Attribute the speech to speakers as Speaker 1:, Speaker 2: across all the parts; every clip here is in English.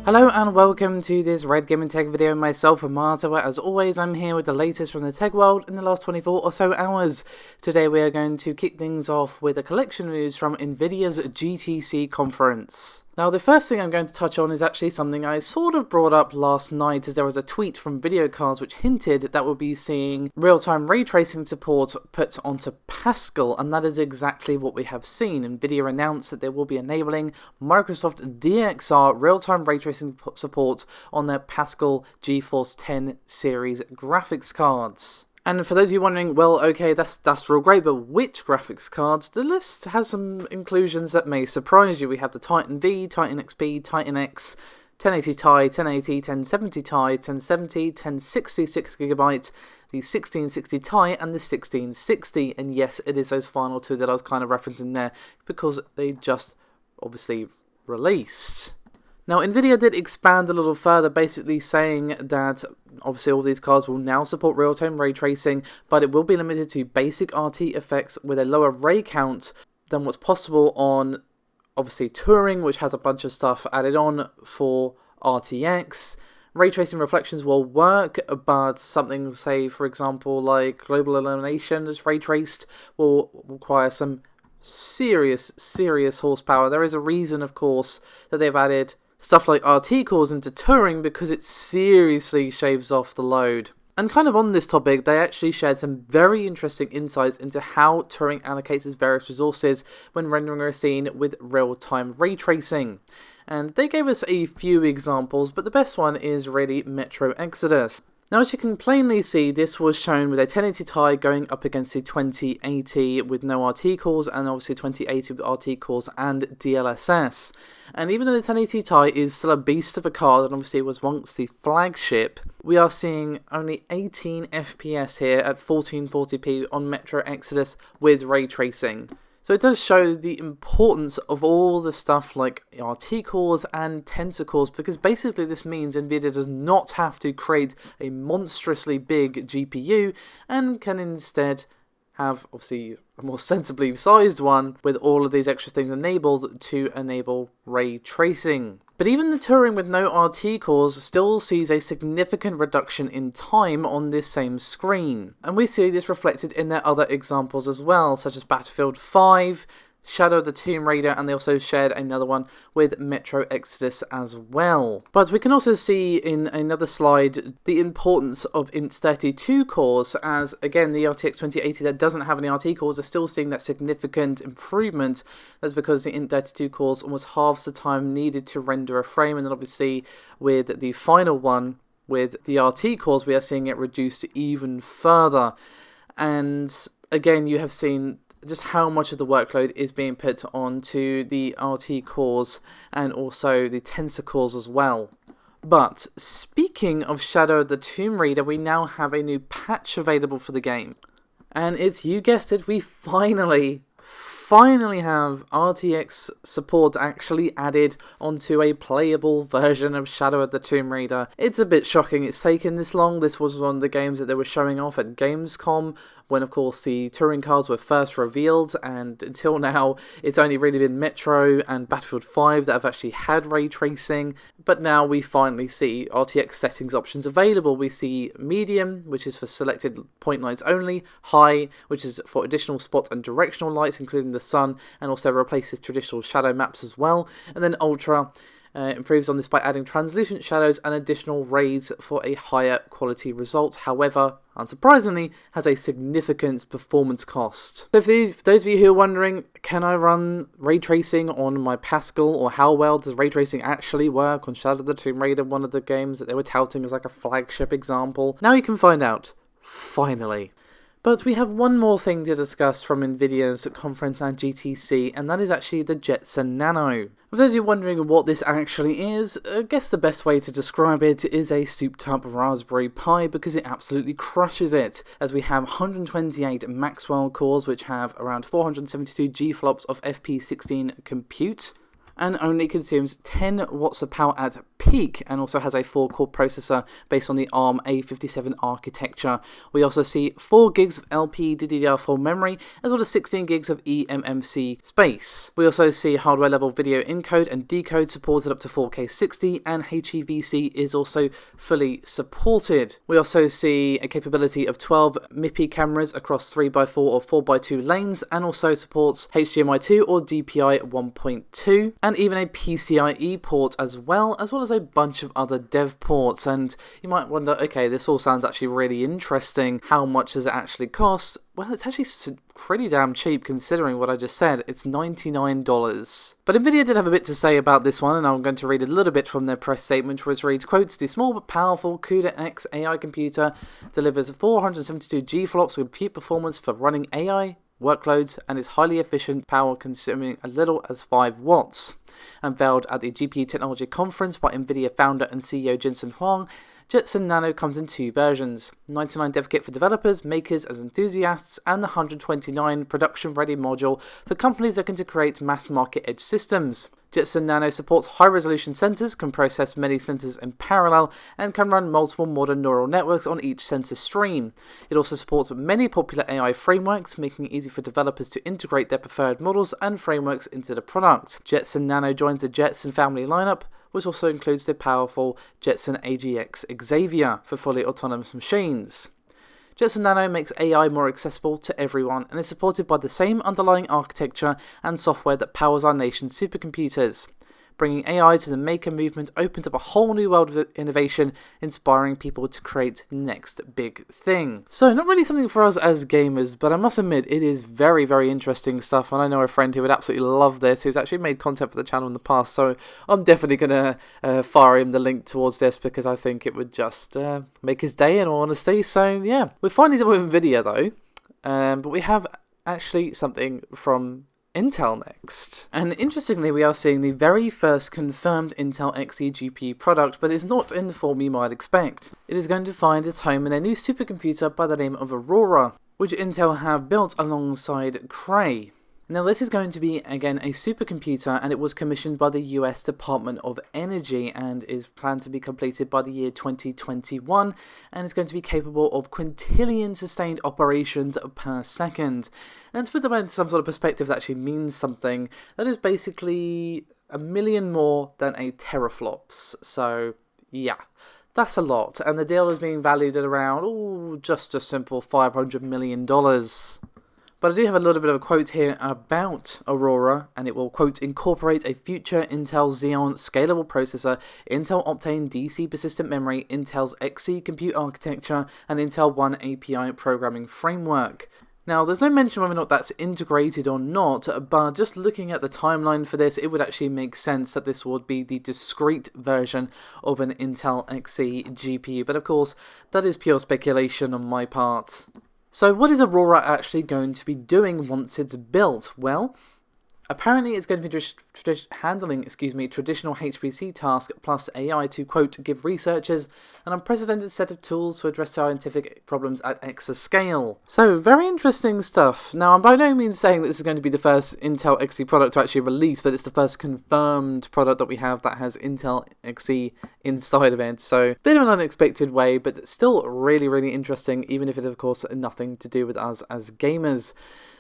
Speaker 1: Hello and welcome to this Red Gaming Tech video. Myself, Marta, where as always I'm here with the latest from the tech world in the last 24 or so hours. Today we are going to kick things off with a collection of news from Nvidia's GTC conference. Now the first thing I'm going to touch on is actually something I sort of brought up last night, as there was a tweet from Video Cards which hinted that we'll be seeing real-time ray tracing support put onto Pascal, and that is exactly what we have seen. Nvidia announced that they will be enabling Microsoft DXR real-time ray tracing support on their Pascal GeForce 10 series graphics cards. And for those of you wondering, well, okay, that's real great, but which graphics cards? The list has some inclusions that may surprise you. We have the Titan V, Titan XP, Titan X, 1080 Ti, 1080, 1070 Ti, 1070, 1060 6GB, the 1660 Ti, and the 1660. And yes, it is those final two that I was kind of referencing there because they just obviously released. Now, Nvidia did expand a little further, basically saying that obviously all these cards will now support real-time ray tracing, but it will be limited to basic RT effects with a lower ray count than what's possible on obviously Turing, which has a bunch of stuff added on for RTX. Ray tracing reflections will work, but something, say, for example, like global illumination as ray traced will require some serious horsepower. There is a reason, of course, that they've added stuff like RT cores into Turing, because it seriously shaves off the load. And kind of on this topic, they actually shared some very interesting insights into how Turing allocates its various resources when rendering a scene with real-time ray tracing. And they gave us a few examples, but the best one is really Metro Exodus. Now, as you can plainly see, this was shown with a 1080 Ti going up against the 2080 with no RT cores, and obviously 2080 with RT cores and DLSS. And even though the 1080 Ti is still a beast of a card, and obviously it was once the flagship, we are seeing only 18 FPS here at 1440p on Metro Exodus with ray tracing. So it does show the importance of all the stuff like RT cores and tensor cores, because basically this means Nvidia does not have to create a monstrously big GPU and can instead have obviously a more sensibly sized one with all of these extra things enabled to enable ray tracing. But even the Turing with no RT cores still sees a significant reduction in time on this same screen. And we see this reflected in their other examples as well, such as Battlefield 5, Shadow of the Tomb Raider, and they also shared another one with Metro Exodus as well. But we can also see in another slide the importance of Int32 cores, as again the RTX 2080 that doesn't have any RT cores are still seeing that significant improvement. That's because the Int32 cores almost halves the time needed to render a frame, and then obviously with the final one with the RT cores we are seeing it reduced even further. And again, you have seen just how much of the workload is being put onto the RT cores and also the tensor cores as well. But speaking of Shadow of the Tomb Raider, we now have a new patch available for the game. And it's, you guessed it, we finally have RTX support actually added onto a playable version of Shadow of the Tomb Raider. It's a bit shocking it's taken this long. This was one of the games that they were showing off at Gamescom, when of course the Turing cards were first revealed, and until now it's only really been Metro and Battlefield 5 that have actually had ray tracing. But now we finally see RTX settings options available. We see medium, which is for selected point lights only, high, which is for additional spot and directional lights including the sun, and also replaces traditional shadow maps as well, and then ultra improves on this by adding translucent shadows and additional rays for a higher quality result. However, unsurprisingly, has a significant performance cost. So for those of you who are wondering, can I run ray tracing on my Pascal, or how well does ray tracing actually work on Shadow of the Tomb Raider, one of the games that they were touting as like a flagship example? Now you can find out, finally. But we have one more thing to discuss from Nvidia's conference and GTC, and that is actually the Jetson Nano. For those of you wondering what this actually is, I guess the best way to describe it is a souped up Raspberry Pi, because it absolutely crushes it, as we have 128 Maxwell cores which have around 472 GFLOPS of FP16 compute, and only consumes 10 watts of power at peak, and also has a 4-core processor based on the ARM A57 architecture. We also see 4 gigs of LPDDR4 memory, as well as 16 gigs of eMMC space. We also see hardware level video encode and decode supported up to 4K 60, and HEVC is also fully supported. We also see a capability of 12 MIPI cameras across 3x4 or 4x2 lanes, and also supports HDMI 2 or DPI 1.2, and even a PCIe port as well as a bunch of other dev ports. And you might wonder, okay, this all sounds actually really interesting. How much does it actually cost? Well, it's actually pretty damn cheap considering what I just said. It's $99. But Nvidia did have a bit to say about this one, and I'm going to read a little bit from their press statement, where it reads, quotes, "The small but powerful CUDA-X AI computer delivers 472 G-flops of compute performance for running AI workloads and is highly efficient, power consuming as little as 5 watts. Unveiled at the GPU Technology Conference by Nvidia founder and CEO Jensen Huang, Jetson Nano comes in 2 versions, 99 dev kit for developers, makers and enthusiasts, and the 129 production-ready module for companies looking to create mass-market edge systems. Jetson Nano supports high-resolution sensors, can process many sensors in parallel, and can run multiple modern neural networks on each sensor stream. It also supports many popular AI frameworks, making it easy for developers to integrate their preferred models and frameworks into the product. Jetson Nano joins the Jetson family lineup, which also includes the powerful Jetson AGX Xavier for fully autonomous machines. Jetson Nano makes AI more accessible to everyone and is supported by the same underlying architecture and software that powers our nation's supercomputers. Bringing AI to the maker movement opens up a whole new world of innovation, inspiring people to create the next big thing." So, not really something for us as gamers, but I must admit, it is very, very interesting stuff, and I know a friend who would absolutely love this, who's actually made content for the channel in the past, so I'm definitely going to fire him the link towards this, because I think it would just make his day, in all honesty. So, yeah. We're finally done with Nvidia, though, but we have actually something from Intel next. And interestingly, we are seeing the very first confirmed Intel Xe GPU product, but it's not in the form you might expect. It is going to find its home in a new supercomputer by the name of Aurora, which Intel have built alongside Cray. Now, this is going to be, again, a supercomputer, and it was commissioned by the US Department of Energy and is planned to be completed by the year 2021, and is going to be capable of quintillion sustained operations per second. And to put that into some sort of perspective, that actually means something. That is basically 1 million more than a teraflops. So, yeah. That's a lot, and the deal is being valued at around, just a simple $500 million. But I do have a little bit of a quote here about Aurora, and it will, quote, "incorporate a future Intel Xeon scalable processor, Intel Optane DC persistent memory, Intel's Xe compute architecture, and Intel One API programming framework." Now, there's no mention whether or not that's integrated or not, but just looking at the timeline for this, it would actually make sense that this would be the discrete version of an Intel Xe GPU. But of course, that is pure speculation on my part. So what is Aurora actually going to be doing once it's built? Well, apparently it's going to be handling traditional HPC tasks plus AI to, quote, "give researchers an unprecedented set of tools to address scientific problems at exascale." So, very interesting stuff. Now, I'm by no means saying that this is going to be the first Intel Xe product to actually release, but it's the first confirmed product that we have that has Intel Xe inside of it. So, bit of an unexpected way, but still really, really interesting, even if it, of course, nothing to do with us as gamers.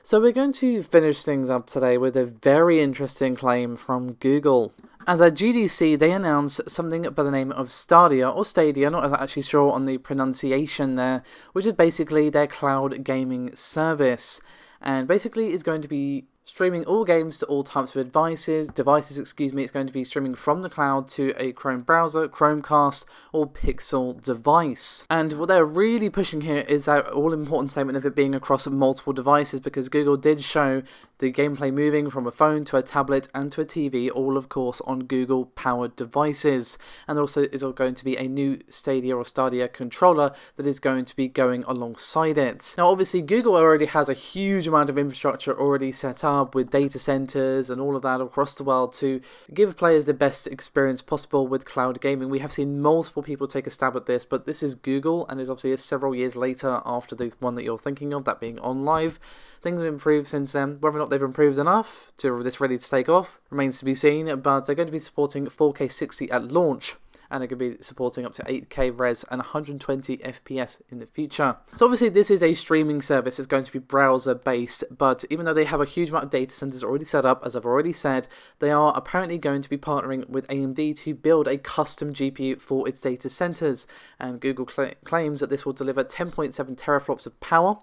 Speaker 1: So we're going to finish things up today with a very interesting claim from Google. As at GDC, they announced something by the name of Stadia, or Stadia, not actually sure on the pronunciation there, which is basically their cloud gaming service. And basically is going to be streaming all games to all types of devices. It's going to be streaming from the cloud to a Chrome browser, Chromecast, or Pixel device. And what they're really pushing here is that all-important statement of it being across multiple devices, because Google did show the gameplay moving from a phone to a tablet and to a TV, all of course on Google-powered devices. And there also is going to be a new Stadia or Stadia controller that is going to be going alongside it. Now, obviously, Google already has a huge amount of infrastructure already set up with data centers and all of that across the world to give players the best experience possible with cloud gaming. We have seen multiple people take a stab at this, but this is Google, and is obviously several years later after the one that you're thinking of, that being OnLive. Things have improved since then. Whether or not they've improved enough to this ready to take off remains to be seen, but they're going to be supporting 4K 60 at launch. and it could be supporting up to 8K res and 120 FPS in the future. So obviously this is a streaming service, it's going to be browser based, but even though they have a huge amount of data centers already set up, as I've already said, they are apparently going to be partnering with AMD to build a custom GPU for its data centers, and Google claims that this will deliver 10.7 teraflops of power,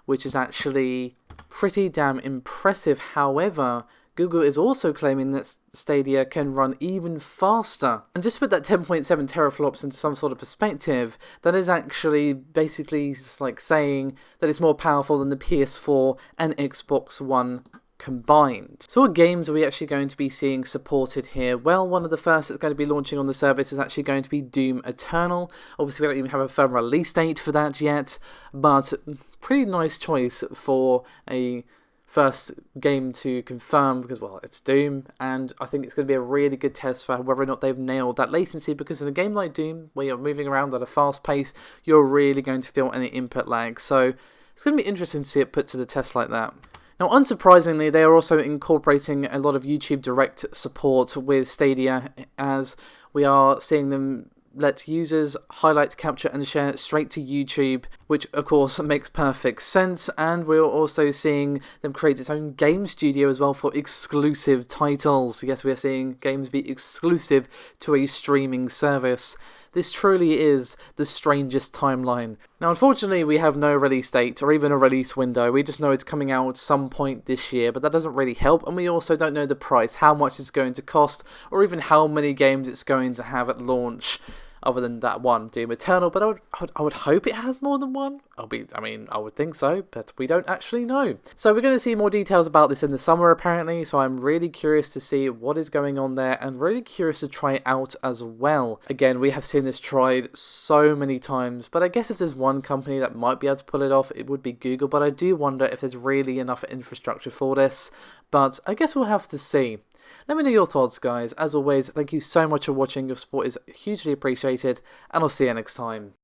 Speaker 1: which is actually pretty damn impressive. However, Google is also claiming that Stadia can run even faster. And just to put that 10.7 teraflops into some sort of perspective, that is actually basically like saying that it's more powerful than the PS4 and Xbox One combined. So what games are we actually going to be seeing supported here? Well, one of the first that's going to be launching on the service is actually going to be Doom Eternal. Obviously, we don't even have a firm release date for that yet, but pretty nice choice for a first game to confirm because, well, it's Doom, and I think it's going to be a really good test for whether or not they've nailed that latency, because in a game like Doom, where you're moving around at a fast pace, you're really going to feel any input lag. So it's going to be interesting to see it put to the test like that. Now, unsurprisingly, they are also incorporating a lot of YouTube Direct support with Stadia, as we are seeing them let users highlight, capture and share straight to YouTube, which of course makes perfect sense, and we're also seeing them create its own game studio as well for exclusive titles. Yes, we are seeing games be exclusive to a streaming service. This truly is the strangest timeline. Now, unfortunately, we have no release date or even a release window. We just know it's coming out at some point this year, but that doesn't really help, and we also don't know the price, how much it's going to cost, or even how many games it's going to have at launch, other than that one, Doom Eternal. But I would hope it has more than one. I would think so, but we don't actually know. So we're going to see more details about this in the summer, apparently, so I'm really curious to see what is going on there, and really curious to try it out as well. Again, we have seen this tried so many times, but I guess if there's one company that might be able to pull it off, it would be Google, but I do wonder if there's really enough infrastructure for this, but I guess we'll have to see. Let me know your thoughts, guys. As always, thank you so much for watching. Your support is hugely appreciated, and I'll see you next time.